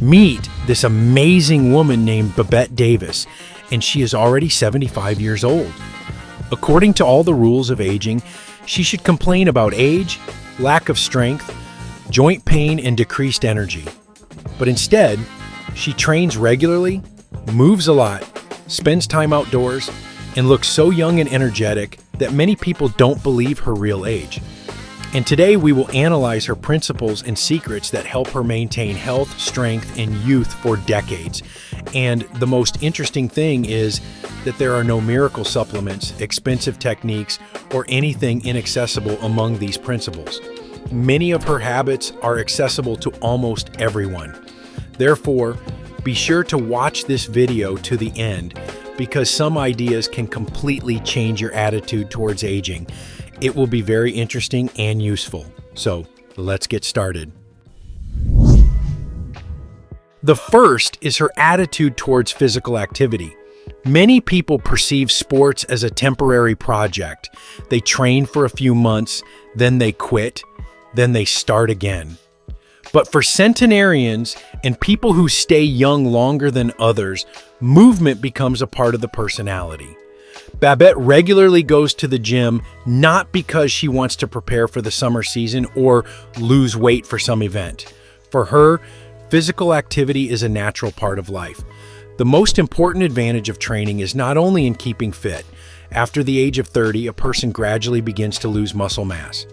Meet this amazing woman named Babette Davis, and she is already 75 years old. According to all the rules of aging, she should complain about age, lack of strength, joint pain, and decreased energy. But instead, she trains regularly, moves a lot, spends time outdoors, and looks so young and energetic that many people don't believe her real age. And today we will analyze her principles and secrets that help her maintain health, strength, and youth for decades. And the most interesting thing is that there are no miracle supplements, expensive techniques, or anything inaccessible among these principles. Many of her habits are accessible to almost everyone. Therefore, be sure to watch this video to the end because some ideas can completely change your attitude towards aging. It will be very interesting and useful. So let's get started. The first is her attitude towards physical activity. Many people perceive sports as a temporary project. They train for a few months, then they quit, then they start again. But for centenarians and people who stay young longer than others, movement becomes a part of the personality. Babette regularly goes to the gym not because she wants to prepare for the summer season or lose weight for some event. For her, physical activity is a natural part of life. The most important advantage of training is not only in keeping fit. After the age of 30, a person gradually begins to lose muscle mass.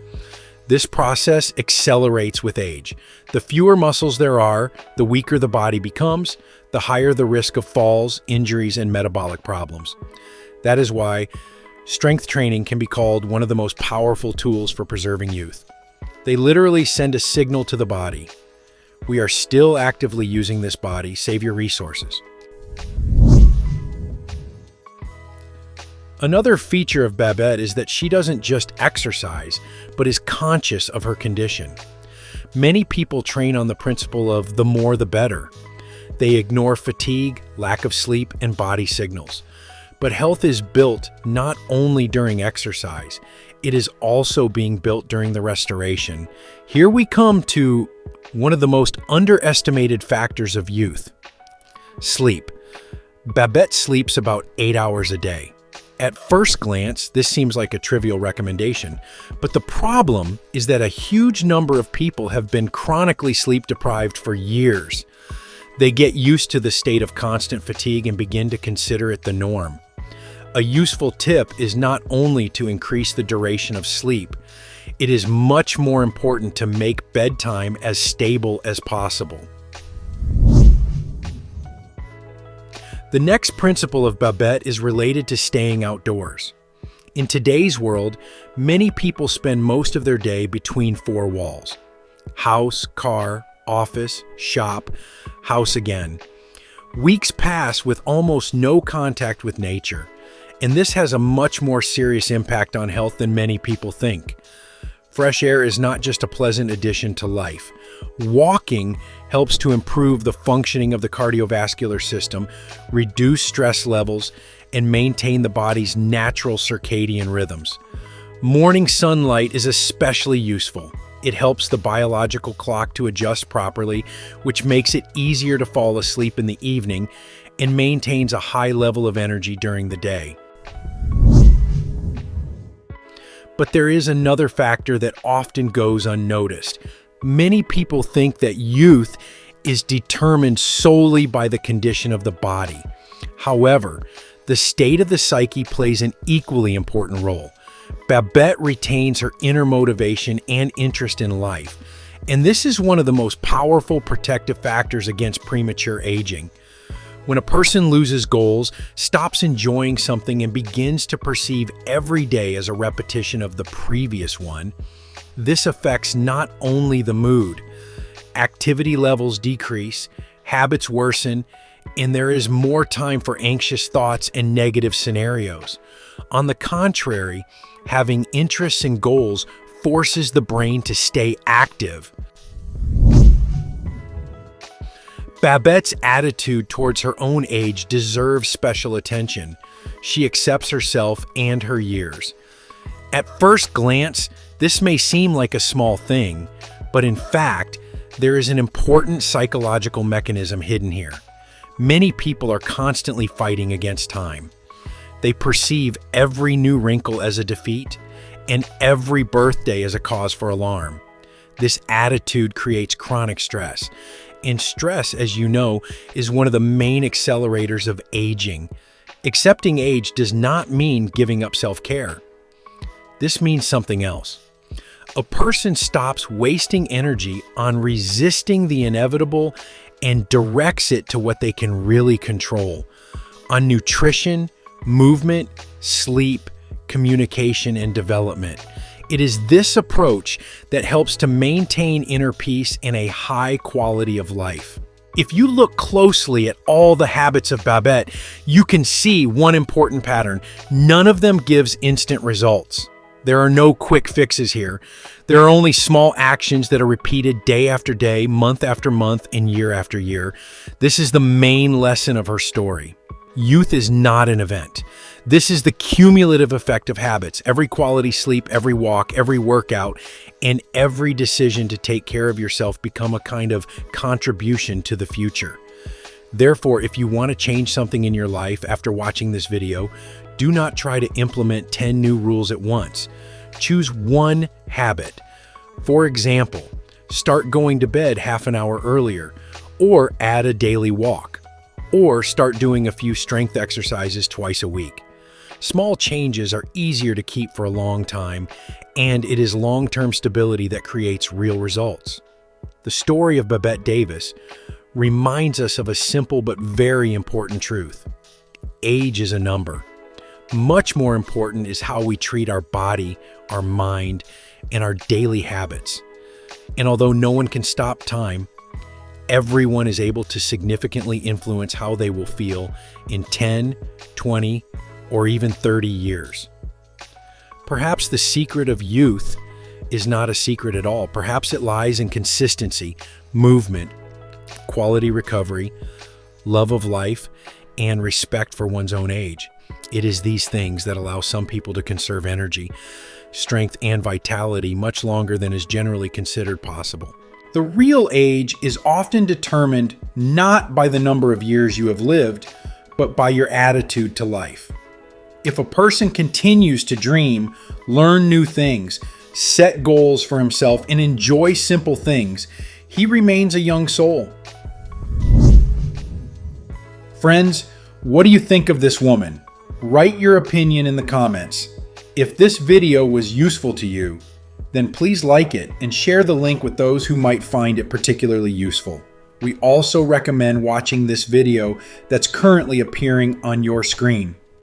This process accelerates with age. The fewer muscles there are, the weaker the body becomes, the higher the risk of falls, injuries, and metabolic problems. That is why strength training can be called one of the most powerful tools for preserving youth. They literally send a signal to the body. We are still actively using this body. Save your resources. Another feature of Babette is that she doesn't just exercise, but is conscious of her condition. Many people train on the principle of the more the better. They ignore fatigue, lack of sleep, and body signals. But health is built not only during exercise, it is also being built during the restoration. Here we come to one of the most underestimated factors of youth: sleep. Babette sleeps about 8 hours a day. At first glance, this seems like a trivial recommendation, but the problem is that a huge number of people have been chronically sleep deprived for years. They get used to the state of constant fatigue and begin to consider it the norm. A useful tip is not only to increase the duration of sleep, it is much more important to make bedtime as stable as possible. The next principle of Babette is related to staying outdoors. In today's world, many people spend most of their day between four walls: house, car, office, shop, house again. Weeks pass with almost no contact with nature, and this has a much more serious impact on health than many people think. Fresh air is not just a pleasant addition to life. Walking helps to improve the functioning of the cardiovascular system, reduce stress levels, and maintain the body's natural circadian rhythms. Morning sunlight is especially useful. It helps the biological clock to adjust properly, which makes it easier to fall asleep in the evening and maintains a high level of energy during the day. But there is another factor that often goes unnoticed. Many people think that youth is determined solely by the condition of the body. However, the state of the psyche plays an equally important role. Babette retains her inner motivation and interest in life, and this is one of the most powerful protective factors against premature aging. When a person loses goals, stops enjoying something, and begins to perceive every day as a repetition of the previous one, this affects not only the mood. Activity levels decrease, habits worsen, and there is more time for anxious thoughts and negative scenarios. On the contrary, having interests and goals forces the brain to stay active. Babette's attitude towards her own age deserves special attention. She accepts herself and her years. At first glance, this may seem like a small thing, but in fact, There is an important psychological mechanism hidden here. Many people are constantly fighting against time. They perceive every new wrinkle as a defeat and every birthday as a cause for alarm. This attitude creates chronic stress. And stress, as you know, is one of the main accelerators of aging. Accepting age does not mean giving up self-care. This means something else. A person stops wasting energy on resisting the inevitable and directs it to what they can really control, on nutrition, movement, sleep, communication, and development. It is this approach that helps to maintain inner peace and a high quality of life. If you look closely at all the habits of Babette, you can see one important pattern. None of them gives instant results. There are no quick fixes here. There are only small actions that are repeated day after day, month after month, and year after year. This is the main lesson of her story. Youth is not an event. This is the cumulative effect of habits. Every quality sleep, every walk, every workout, and every decision to take care of yourself become a kind of contribution to the future. Therefore, if you want to change something in your life after watching this video, do not try to implement 10 new rules at once. Choose one habit. For example, start going to bed half an hour earlier, or add a daily walk, or start doing a few strength exercises twice a week. Small changes are easier to keep for a long time, and it is long-term stability that creates real results. The story of Babette Davis reminds us of a simple but very important truth. Age is a number. Much more important is how we treat our body, our mind, and our daily habits. And although no one can stop time, everyone is able to significantly influence how they will feel in 10, 20, or even 30 years. Perhaps the secret of youth is not a secret at all. Perhaps it lies in consistency, movement, quality recovery, love of life, and respect for one's own age. It is these things that allow some people to conserve energy, strength, and vitality much longer than is generally considered possible. The real age is often determined not by the number of years you have lived, but by your attitude to life. If a person continues to dream, learn new things, set goals for himself, and enjoy simple things, he remains a young soul. Friends, what do you think of this woman? Write your opinion in the comments. If this video was useful to you, then please like it and share the link with those who might find it particularly useful. We also recommend watching this video that's currently appearing on your screen.